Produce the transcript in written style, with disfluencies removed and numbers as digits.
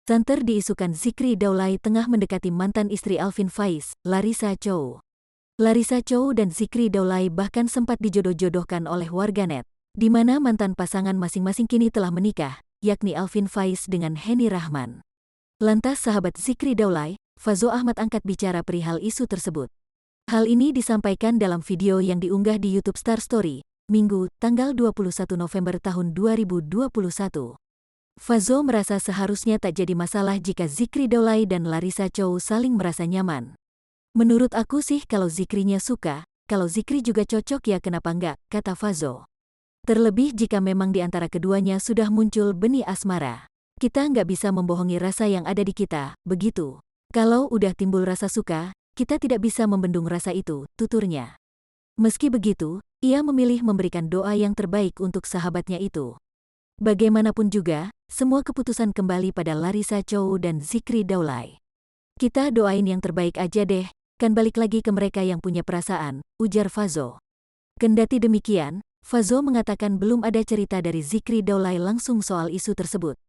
Santer diisukan Zikri Daulay tengah mendekati mantan istri Alvin Faiz, Larissa Chow. Larissa Chow dan Zikri Daulay bahkan sempat dijodoh-jodohkan oleh warganet, di mana mantan pasangan masing-masing kini telah menikah, yakni Alvin Faiz dengan Henny Rahman. Lantas sahabat Zikri Daulay, Fazzo Ahmad angkat bicara perihal isu tersebut. Hal ini disampaikan dalam video yang diunggah di YouTube Star Story, Minggu, tanggal 21 November tahun 2021. Fazzo merasa seharusnya tak jadi masalah jika Zikri Daulay dan Larissa Chow saling merasa nyaman. Menurut aku sih kalau Zikrinya suka, kalau Zikri juga cocok ya kenapa enggak, kata Fazzo. Terlebih jika memang di antara keduanya sudah muncul benih asmara. Kita nggak bisa membohongi rasa yang ada di kita, begitu. Kalau udah timbul rasa suka, kita tidak bisa membendung rasa itu, tuturnya. Meski begitu, ia memilih memberikan doa yang terbaik untuk sahabatnya itu. Bagaimanapun juga, semua keputusan kembali pada Larissa Chow dan Zikri Daulay. Kita doain yang terbaik aja deh, kan balik lagi ke mereka yang punya perasaan, ujar Fazzo. Kendati demikian, Fazzo mengatakan belum ada cerita dari Zikri Daulay langsung soal isu tersebut.